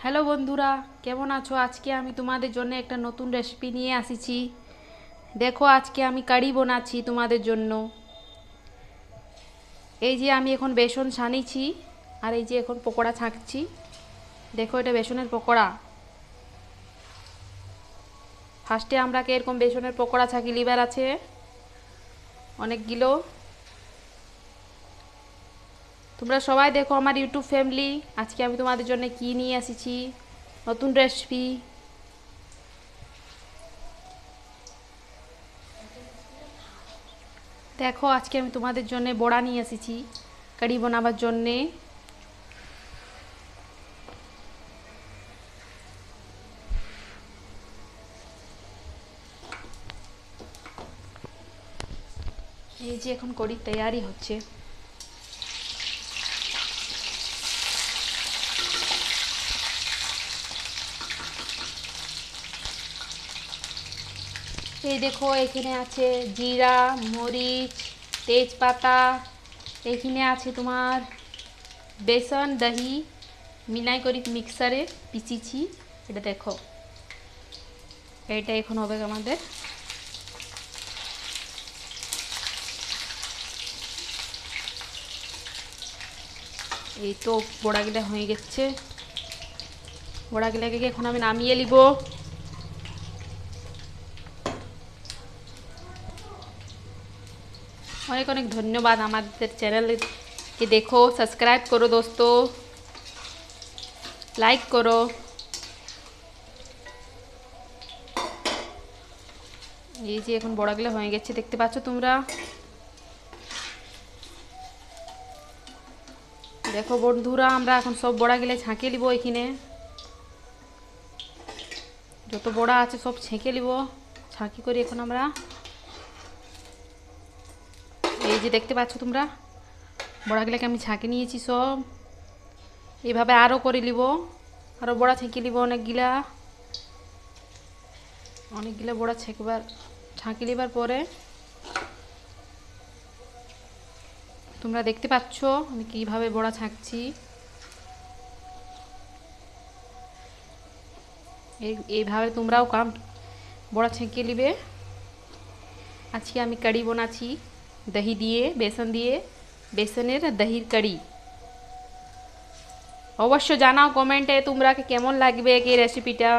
Hello বন্ধুরা, কেমন আছো? আজকে আমি তোমাদের জন্য একটা নতুন রেসিপি নিয়ে আসিছি। দেখো, আজকে আমি কারি বানাচ্ছি তোমাদের জন্য। এই যে আমি এখন বেসন ছানিছি, আর এই যে এখন পকোড়া ছাঁকছি। দেখো, এটা বেসনের পকোড়া। ফার্স্টে আমরা এরকম বেসনের পকোড়া ছাঁকি লিভার আছে অনেকগুলো। তোমরা সবাই দেখো আমার ইউটিউব ফ্যামিলি, আজকে আমি তোমাদের জন্য কি নিয়ে আসিছি, নতুন রেসিপি। দেখো, আজকে আমি তোমাদের জন্য বড়া নিয়ে এসেছি কারি বানাবার জন্যে। এই যে এখন কড়ির তৈয়ারি হচ্ছে। এই দেখো, এখানে আছে জিরা, মরিচ, তেজপাতা। এখানে আছে তোমার বেসন, দহি মিলাই করে মিক্সারে পিসিছি। এটা দেখো, এটা এখন হবে আমাদের। এই তো বড়াগুলা হয়ে গেছে। বড়াগুলাকে এখন আমি নামিয়ে নিব। অনেক অনেক ধন্যবাদ আমাদের চ্যানেলকে দেখো, সাবস্ক্রাইব করো দোস্ত, লাইক করো। এই যে এখন বড়াগুলো হয়ে গেছে, দেখতে পাচ্ছ তোমরা। দেখো বন্ধুরা, আমরা এখন সব বড়াগুলো ছাঁকে নিব। এখানে যত বড়া আছে সব ছেঁকে নিব। ছাঁকি করে এখন আমরা এই যে দেখতে পাচ্ছ তোমরা, বড়াগুলোকে আমি ছাঁকে নিয়েছি সব। এইভাবে আরও করে নিব, আরও বড়া ছেঁকে নিব অনেকগুলা। অনেকগুলো বড়া ছাঁকি নেবার পরে তোমরা দেখতে পাচ্ছ আমি কিভাবে বড়া ছাঁকছি। এইভাবে তোমরাও বড়া ছেঁকে নিবে। আজকে আমি কারি বানাচ্ছি দহি দিয়ে, বেসন দিয়ে, বেসনের দহির কারি। অবশ্য জানাও কমেন্টে তোমরা কেমন লাগবে এই রেসিপিটা।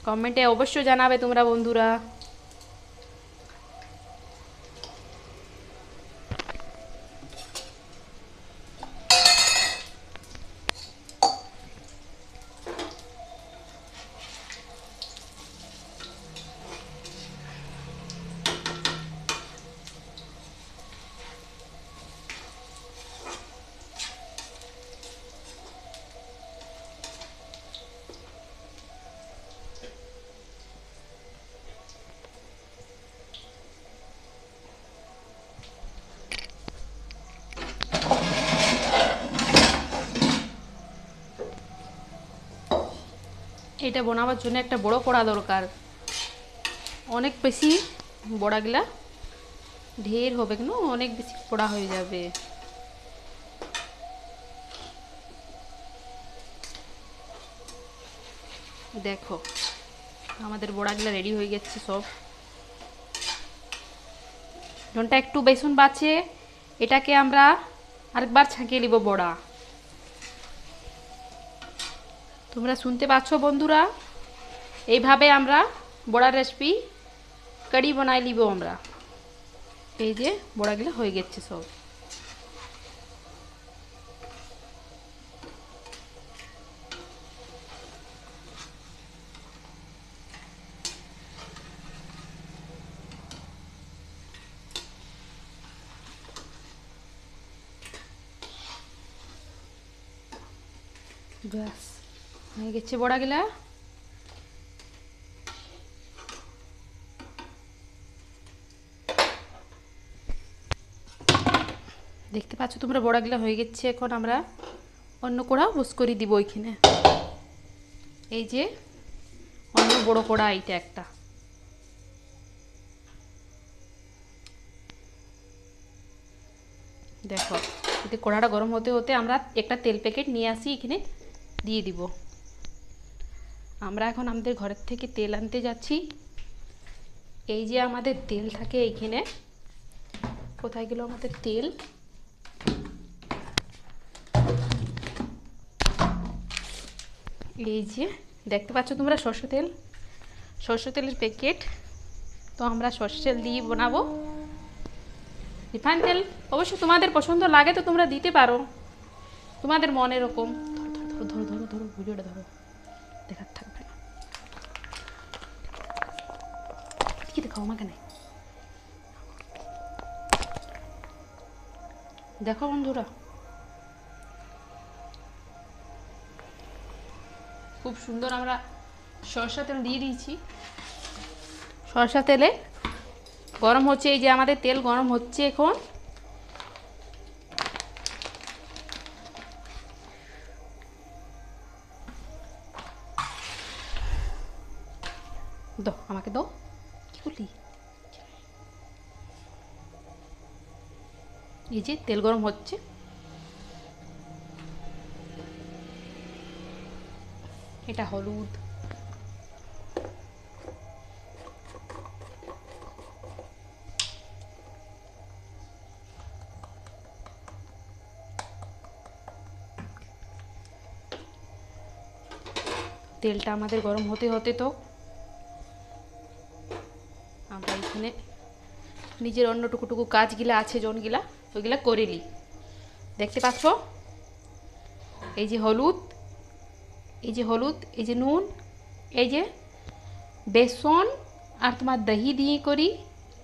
কমেন্টে অবশ্য জানাবে তোমরা বন্ধুরা। এটা বানাবার জন্য একটা বড় কড়া দরকার। অনেক বেশি বড়াগুলা ঢের হবে কেন, অনেক বেশি পোড়া হয়ে যাবে। দেখো, আমাদের বড়াগুলা রেডি হয়ে গেছে সব। যনটা একটু বেসন বাঁচে, এটাকে আমরা আরেকবার ছাঁকিয়ে নিব বড়া। তোমরা শুনতে পাচ্ছ বন্ধুরা, এইভাবে আমরা বড়ার রেসিপি কারি বানাই নিব আমরা। এই যে বড়াগুলো হয়ে গেছে সব। ব্যাস হয়ে গেছে বড়াগুলা। দেখতে পাচ্ছ তোমরা বড়াগুলা হয়ে গেছে। এখন আমরা অন্য কড়া বস করে দিব ওইখানে। এই যে অন্য বড় কড়া, এইটা একটা। দেখো, এতে কড়াটা গরম হতে হতে আমরা একটা তেল প্যাকেট নিয়ে আসি এখানে দিয়ে দিব। আমরা এখন আমাদের ঘরের থেকে তেল আনতে যাচ্ছি। এই যে আমাদের তেল থাকে এইখানে, কোথায় গেল আমাদের তেল? এই যে দেখতে পাচ্ছ তোমরা সরষে তেলের প্যাকেট। তো আমরা সরষে তেল দিয়ে বানাবো। রিফাইন তেল অবশ্য তোমাদের পছন্দ লাগে তো তোমরা দিতে পারো, তোমাদের মন এরকম। ধরো ধরো ধরো ধরো ভিডিওটা ধরো, দেখার থাকবে না। কি দেখাও আমাকে নাই, দেখো বন্ধুরা খুব সুন্দর আমরা সরষা তেল দিয়ে দিয়েছি। সরষা তেলে গরম হচ্ছে, এই যে আমাদের তেল গরম হচ্ছে এখন। দাও আমাকে দাও, কি করলি? এই যে তেল গরম হচ্ছে, এটা হলুদ, তেলটা আমাদের গরম হতে হতে তো আমরা এখানে নিজের অন্য টুকু কাজগুলা আছে জনগুলা ওইগুলা করে নিই। দেখতে পাচ্ছ এই যে হলুদ, এই যে হলুদ, এই যে নুন, এই যে বেসন আর তোমার দহি দিয়ে করি।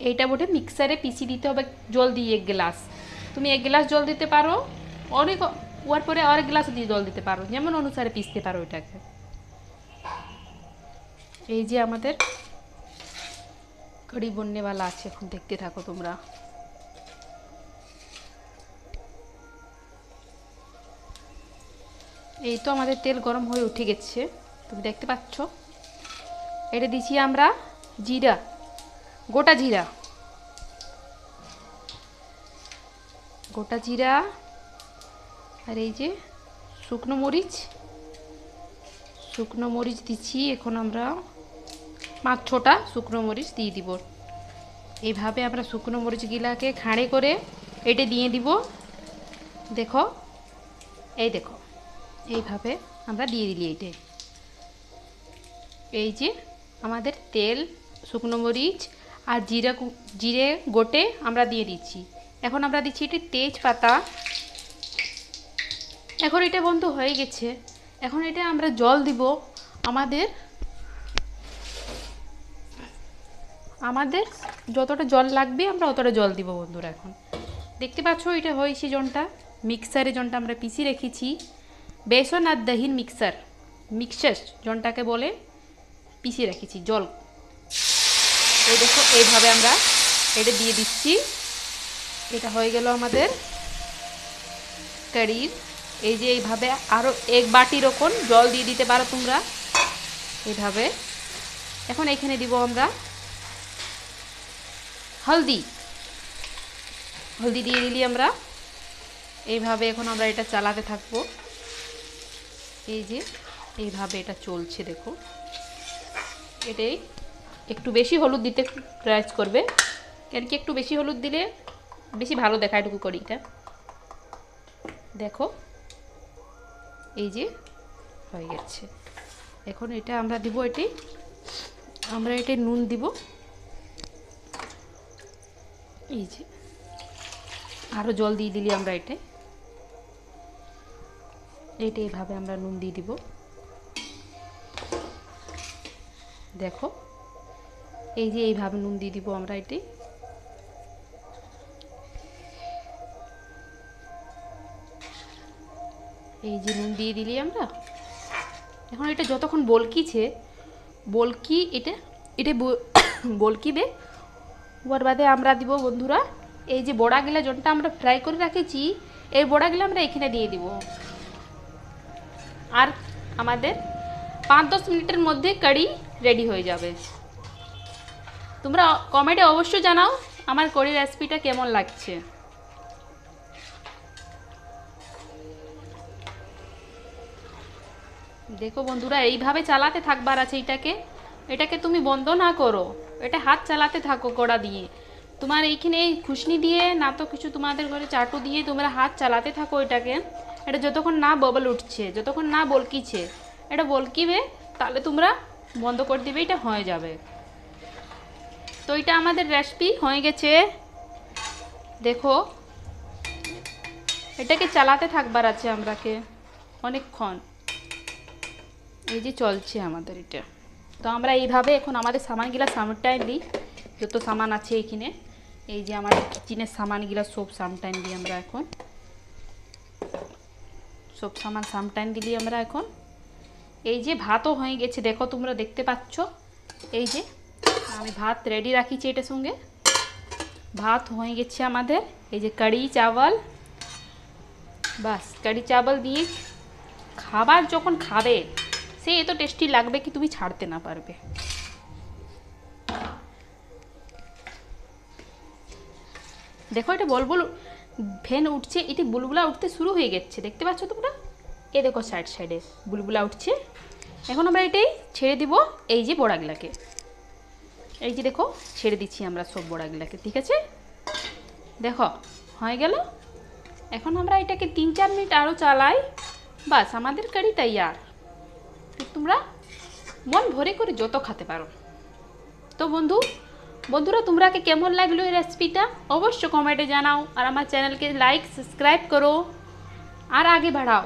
এইটা বটে মিক্সারে পিষি দিতে হবে জল দিয়ে 1 গ্লাস। তুমি 1 গ্লাস জল দিতে পারো, অনেক ওর পরে আর 1 গ্লাস দিয়ে জল দিতে পারো, যেমন অনুসারে পিষতে পারো এটাকে। এই যে আমাদের कड़ी बनने वाला আছে, এখন দেখতে থাকো তোমরা। এই তো আমাদের তেল গরম হয়ে উঠে গেছে, তুমি দেখতে পাচ্ছ। এটা দিছি আমরা জিরা, গোটা জিরা, গোটা জিরা আর এই যে শুকনো মরিচ দিচ্ছি। এখন আমরা 5-6টা শুকনো মরিচ দিয়ে দিব। এইভাবে আমরা শুকনো মরিচগুলাকে খাঁড়ে করে এটা দিয়ে দিব। দেখো, এই দেখো, এইভাবে আমরা দিয়ে দিলি। এইটা এই যে আমাদের তেল, শুকনো মরিচ আর জিরে গোটে আমরা দিয়ে দিচ্ছি। এখন আমরা দিচ্ছি এটা তেজপাতা। এখন এটা বন্ধ হয়ে গেছে। এখন এটা আমরা জল দিব। আমাদের যতটা জল লাগবে আমরা অতটা জল দিব বন্ধুরা। এখন দেখতে পাচ্ছ এটা হয়েছে জনটা মিক্সারে, জনটা আমরা পিষি রেখেছি। বেসন আর দহির মিক্সার জনটাকে বলে, পিষে রেখেছি জল। এই দেখো এইভাবে আমরা এটা দিয়ে দিচ্ছি। এটা হয়ে গেল আমাদের কারির। এই যে এইভাবে আরও 1 বাটি রকম জল দিয়ে দিতে পারো তোমরা এইভাবে। এখন এখানে দিব আমরা হলদি দিয়ে দিলি আমরা এইভাবে। এখন আমরা এটা চালাতে থাকবো। এই যে এইভাবে এটা চলছে, দেখো। এটাই একটু বেশি হলুদ দিতে ট্রাই করবে, কেন কি একটু বেশি হলুদ দিলে বেশি ভালো দেখায় এটুকু করিটা। দেখো এই যে হয়ে গেছে। এখন এটা আমরা দিব, আমরা এটা নুন দিব। এই যে আরও জল দিয়ে দিলি আমরা এটা এইভাবে আমরা নুন দিয়ে দিব। দেখো এই যে এইভাবে নুন দিয়ে দিব আমরা এটা। এই যে নুন দিয়ে দিলি আমরা। এখন এটা যতক্ষণ বলকিবে ওর বাদে আমরা দিব বন্ধুরা এই যে বড়াগুলা জনটা আমরা ফ্রাই করে রেখেছি, এই বড়াগুলো আমরা এখানে দিয়ে দিব। আর আমাদের 5-10 মিনিটের মধ্যে কারি রেডি হয়ে যাবে। তোমরা কমেন্টে অবশ্যই জানাও আমার কারি রেসিপিটা কেমন লাগছে। দেখো বন্ধুরা, এইভাবে চালাতে থাকবার আছে এটাকে। এটাকে তুমি বন্ধ না করো, এটা হাত চালাতে থাকো কড়া দিয়ে। তোমার এইখানে খুশনি দিয়ে না তো কিছু তোমাদের ঘরে চাটু দিয়ে তোমরা হাত চালাতে থাকো এটাকে। এটা যতক্ষণ না ববল উঠছে, যতক্ষণ না বলকিছে, এটা বলকিবে তাহলে তোমরা বন্ধ করে দিবে, এটা হয়ে যাবে। তো এটা আমাদের রেসিপি হয়ে গেছে। দেখো, এটাকে চালাতে থাকবার আছে আমরাকে অনেকক্ষণ। এই যে চলছে আমাদের এটা। তো আমরা এইভাবে এখন আমাদের সামানগুলা সামটাই দিই, যত সামান আছে এইখানে। এই যে আমাদের কিচেনের সামানগুলা সব সামটাইন দিই আমরা এখন। সব সামান সামটাইন দিলি আমরা এখন। এই যে ভাতও হয়ে গেছে, দেখো তোমরা দেখতে পাচ্ছ। এই যে আমি ভাত রেডি রাখিছি, এটার সঙ্গে ভাত হয়ে গেছে আমাদের। এই যে কারি চাवल, বাস কারি চাवल দিয়ে খাবার যখন খাবে সে এত টেস্টি লাগবে কি তুমি ছাড়তে না পারবে। দেখো এটা বলবুল ফ্যান উঠছে, এটি বুলবুলা উঠতে শুরু হয়ে গেছে, দেখতে পাচ্ছ তোমরা? এ দেখো সাইড সাইডে বুলবুলা উঠছে। এখন আমরা এটাই ছেড়ে দিব এই যে বড়াগুলাকে। এই যে দেখো ছেড়ে দিচ্ছি আমরা সব বড়াগুলাকে, ঠিক আছে? দেখো হয়ে গেল। এখন আমরা এটাকে 3-4 মিনিট আরও চালাই, বাস আমাদের কারি তৈয়ার। তোমরা মন ভরে করে যত খেতে পারো। তো বন্ধুরা তোমরাকে কেমন লাগলো এই রেসিপিটা অবশ্য কমেন্টে জানাও, আর আমার চ্যানেলকে লাইক সাবস্ক্রাইব করো আর আগে বাড়াও।